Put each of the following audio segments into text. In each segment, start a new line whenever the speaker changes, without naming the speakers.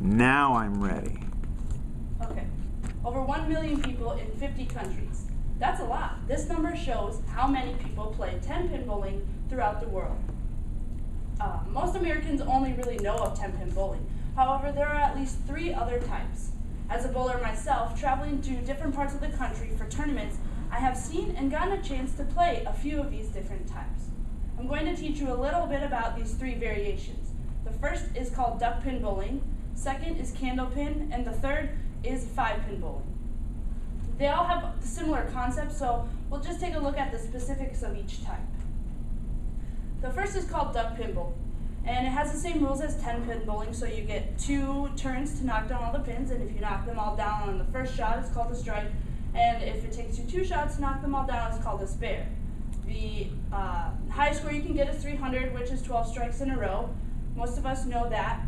Now I'm ready.
Okay. Over 1 million people in 50 countries. That's a lot. This number shows how many people play 10-pin bowling throughout the world. Most Americans only really know of 10-pin bowling. However, there are at least 3 other types. As a bowler myself, traveling to different parts of the country for tournaments, I have seen and gotten a chance to play a few of these different types. I'm going to teach you a little bit about these 3 variations. The first is called duck pin bowling, second is candle pin, and the third is 5-pin bowling. They all have similar concepts, so we'll just take a look at the specifics of each type. The first is called duck pin bowling, and it has the same rules as 10-pin bowling, so you get 2 turns to knock down all the pins, and if you knock them all down on the first shot, it's called a strike, and if it takes you 2 shots to knock them all down, it's called a spare. The highest score you can get is 300, which is 12 strikes in a row. Most of us know that.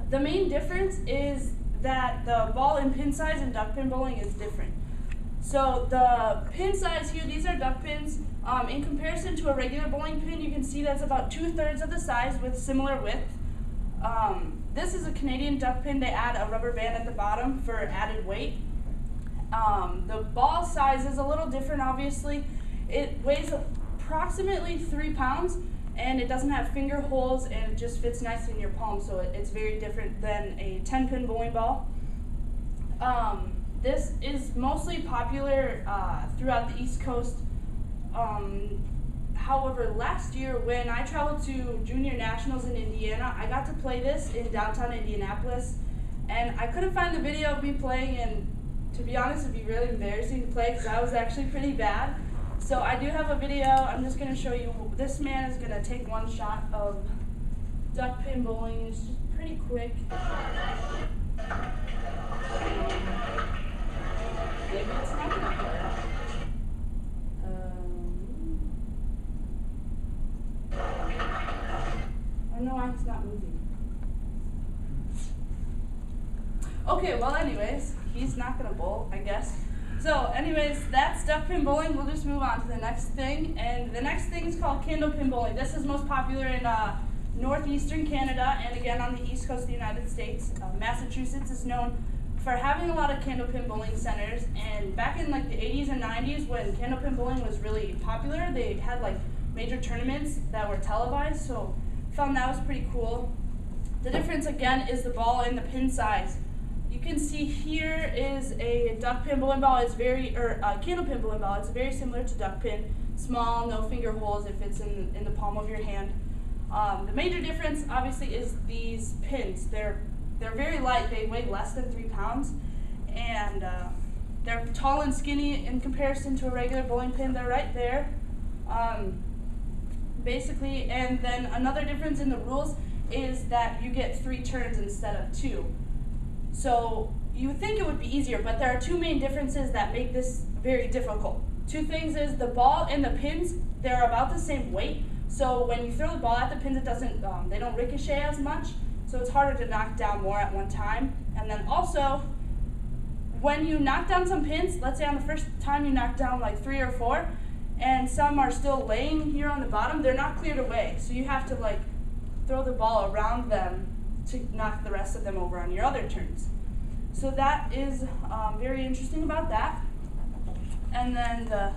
The main difference is that the ball and pin size in duck pin bowling is different. So the pin size here, these are duck pins. In comparison to a regular bowling pin, you can see that's about 2/3 of the size with similar width. This is a Canadian duck pin. They add a rubber band at the bottom for added weight. The ball size is a little different, obviously. It weighs approximately 3 pounds, and it doesn't have finger holes, and it just fits nicely in your palm, so it's very different than a 10-pin bowling ball. This is mostly popular throughout the East Coast. However, last year when I traveled to Junior Nationals in Indiana, I got to play this in downtown Indianapolis, and I couldn't find the video of me playing, and to be honest, it'd be really embarrassing to play because I was actually pretty bad. So I do have a video. I'm just going to show you. This man is going to take 1 shot of duck pin bowling. It's just pretty quick. Maybe it's not going to work. I don't know why it's not moving. Okay, well anyways, he's not going to bowl, I guess. So anyways, that's duck pin bowling. We'll just move on to the next thing. And the next thing is called candle pin bowling. This is most popular in northeastern Canada and again on the east coast of the United States. Massachusetts is known for having a lot of candle pin bowling centers. And back in like the 80s and 90s when candle pin bowling was really popular, they had like major tournaments that were televised. So I found that was pretty cool. The difference again is the ball and the pin size. You can see here is a duck pin bowling ball. It's candle pin bowling ball. It's very similar to duck pin. Small, no finger holes. It fits in the palm of your hand. The major difference, obviously, is these pins. They're very light. They weigh less than 3 pounds, and they're tall and skinny in comparison to a regular bowling pin. They're right there, basically. And then another difference in the rules is that you get 3 turns instead of 2. So you would think it would be easier, but there are 2 main differences that make this very difficult. 2 things is the ball and the pins, they're about the same weight. So when you throw the ball at the pins, it doesn't, they don't ricochet as much. So it's harder to knock down more at one time. And then also, when you knock down some pins, let's say on the first time you knock down like 3 or 4, and some are still laying here on the bottom, they're not cleared away. So you have to like throw the ball around them to knock the rest of them over on your other turns. So that is very interesting about that. And then the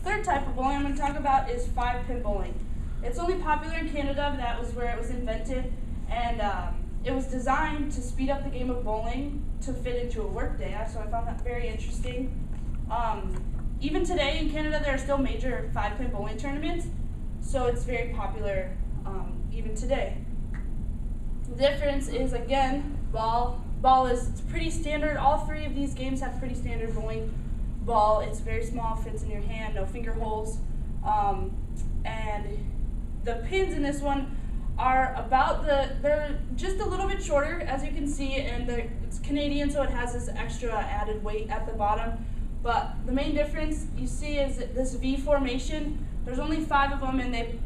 third type of bowling I'm going to talk about is 5-pin bowling. It's only popular in Canada, but that was where it was invented, and it was designed to speed up the game of bowling to fit into a workday. So I found that very interesting. Even today in Canada, there are still major 5-pin bowling tournaments, so it's very popular even today. The difference is, again, ball is pretty standard. All 3 of these games have pretty standard bowling ball. It's very small, fits in your hand, no finger holes. And the pins in this one are they're just a little bit shorter, as you can see, and it's Canadian, so it has this extra added weight at the bottom. But the main difference you see is this V formation. There's only 5 of them, and they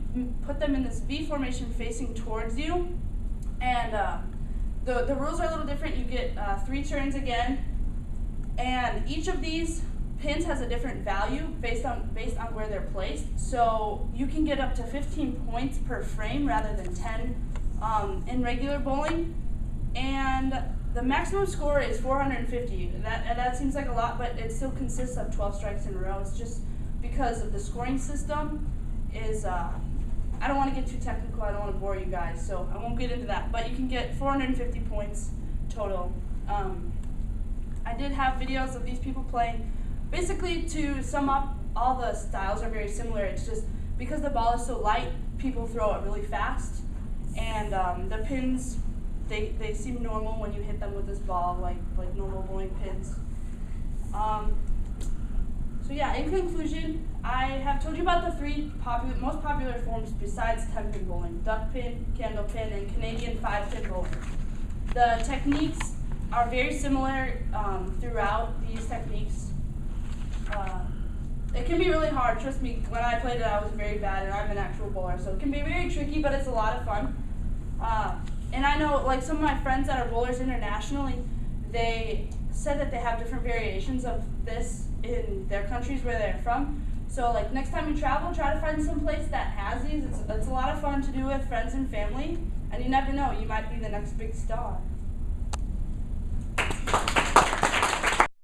put them in this V formation facing towards you. And the rules are a little different. You get 3 turns again, and each of these pins has a different value based on where they're placed. So you can get up to 15 points per frame rather than 10 in regular bowling. and the maximum score is 450. That seems like a lot, but it still consists of 12 strikes in a row. It's just because of the scoring system is, I don't want to get too technical, I don't want to bore you guys, so I won't get into that, but you can get 450 points total. I did have videos of these people playing. Basically, to sum up, all the styles are very similar. It's just because the ball is so light, people throw it really fast, and the pins, they seem normal when you hit them with this ball, like normal bowling pins. So yeah, in conclusion, I have told you about the three most popular forms besides 10-pin bowling: duck pin, candle pin, and Canadian 5-pin bowling. The techniques are very similar throughout these techniques. It can be really hard, trust me. When I played it, I was very bad, and I'm an actual bowler, so it can be very tricky, but it's a lot of fun. And I know, like, some of my friends that are bowlers internationally, they said that they have different variations of this in their countries where they're from. So, like, next time you travel, try to find some place that has these. It's a lot of fun to do with friends and family, and you never know, you might be the next big star.